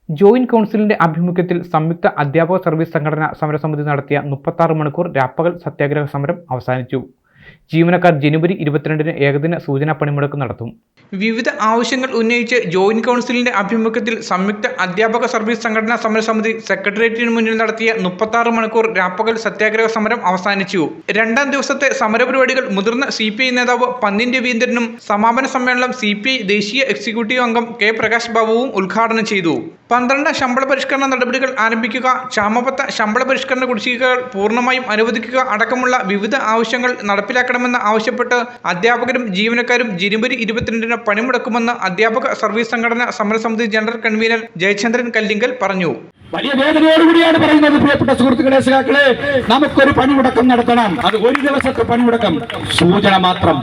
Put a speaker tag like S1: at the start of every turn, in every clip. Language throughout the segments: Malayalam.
S1: ജോയിന്റ് കൗൺസിലിന്റെ ആഭിമുഖ്യത്തിൽ സംയുക്ത അധ്യാപക സർവീസ് സംഘടനാ സമരസമിതി നടത്തിയ 36 മണിക്കൂർ രാപ്പകൽ സത്യാഗ്രഹ സമരം അവസാനിച്ചു. ജീവനക്കാർ ജനുവരി 22-ന് ഏകദിന സൂചനാ പണിമുടക്ക് നടത്തും. വിവിധ ആവശ്യങ്ങൾ ഉന്നയിച്ച് ജോയിന്റ് കൗൺസിലിന്റെ ആഭിമുഖ്യത്തിൽ സംയുക്ത അധ്യാപക സർവീസ് സംഘടനാ സമരസമിതി സെക്രട്ടേറിയറ്റിന് മുന്നിൽ നടത്തിയ 36 മണിക്കൂർ രാപ്പകൽ സത്യാഗ്രഹ സമരം അവസാനിച്ചു. രണ്ടാം ദിവസത്തെ സമരപരിപാടികൾ മുതിർന്ന CPI നേതാവ് പന്ന്യൻ രവീന്ദ്രനും സമാപന സമ്മേളനം CPI ദേശീയ എക്സിക്യൂട്ടീവ് അംഗം K. പ്രകാശ് ബാബുവും ഉദ്ഘാടനം ചെയ്തു. 12 ശമ്പള പരിഷ്കരണ നടപടികൾ ആരംഭിക്കുക, ക്ഷാമബത്ത ശമ്പള പരിഷ്കരണ കുടിശ്ശികകൾ പൂർണ്ണമായും അനുവദിക്കുക അടക്കമുള്ള വിവിധ ആവശ്യങ്ങൾ നടപ്പിലാക്കണമെന്ന് ആവശ്യപ്പെട്ട് അധ്യാപകരും ജീവനക്കാരും ജനുവരി 22-ന് പണിമുടക്കുമെന്ന് അധ്യാപക സർവീസ് സംഘടനാ സമരസമിതി ജനറൽ കൺവീനർ ജയചന്ദ്രൻ കല്ലിങ്കൽ പറഞ്ഞു.
S2: വലിയ വേദനയോടുകൂടിയാണ് പറയുന്നത്, പ്രിയപ്പെട്ട സുഹൃത്തുക്കളെ, സഖാക്കളെ, നമുക്കൊരു പണിമുടക്കം നടത്തണം. അത് ഒരു ദിവസത്തെ പണിമുടക്കം, സൂചന മാത്രം.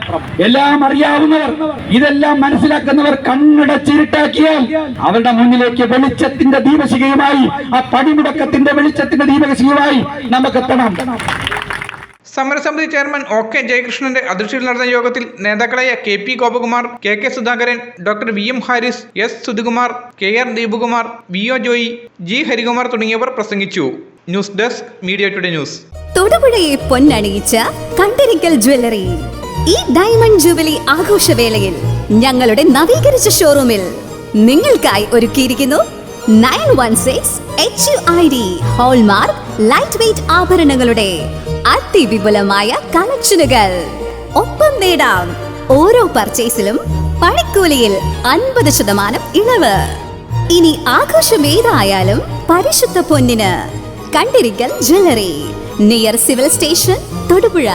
S2: എല്ലാം അറിയാവുന്നവർ, ഇതെല്ലാം മനസ്സിലാക്കുന്നവർ കണ്ണടച്ചിരുട്ടാക്കിയാൽ അവരുടെ മുന്നിലേക്ക് വെളിച്ചത്തിന്റെ ദീപശിഖയുമായി, ആ പണിമുടക്കത്തിന്റെ വെളിച്ചത്തിന്റെ ദീപശിഖയുമായി നമുക്ക് എത്തണം.
S1: സമരസമിതി ചെയർമാൻ OK ജയകൃഷ്ണന്റെ അധ്യക്ഷതയിൽ നടന്ന യോഗത്തിൽ നേതാക്കളായ KP Gopakumar, KK Sudhakaran, doctor VM Haris, S Sudhikumar, KR Deepakumar, VO Joy, G Harikumar തുടങ്ങിയവർ പ്രസംഗിച്ചു. News desk Media Today news.
S3: തൊടുപുഴയെ പൊന്നണിയിച്ച കണ്ടിരിക്കൽ ജ്വല്ലറി ഈ ഡയമണ്ട് ജൂബിലി ആഘോഷവേളയിൽ ഞങ്ങളുടെ നവീകരിച്ച ഷോറൂമിൽ നിങ്ങൾക്കായി ഒരുക്കിയിരിക്കുന്നു 916 HUID ഹോൾമാർക്ക് ലൈറ്റ് വെയ്റ്റ് ആഭരണങ്ങളുടെ അതിവിപുലമായ കളക്ഷനുകൾ. ഒപ്പം നേടാം ഓരോ പർച്ചേസിലും പണിക്കൂലിയിൽ 50% ഇളവ്. ഇനി ആഘോഷം ഏതായാലും പരിശുദ്ധ പൊന്നിന് Kandirickal jewellery, near civil station, Thodupuzha.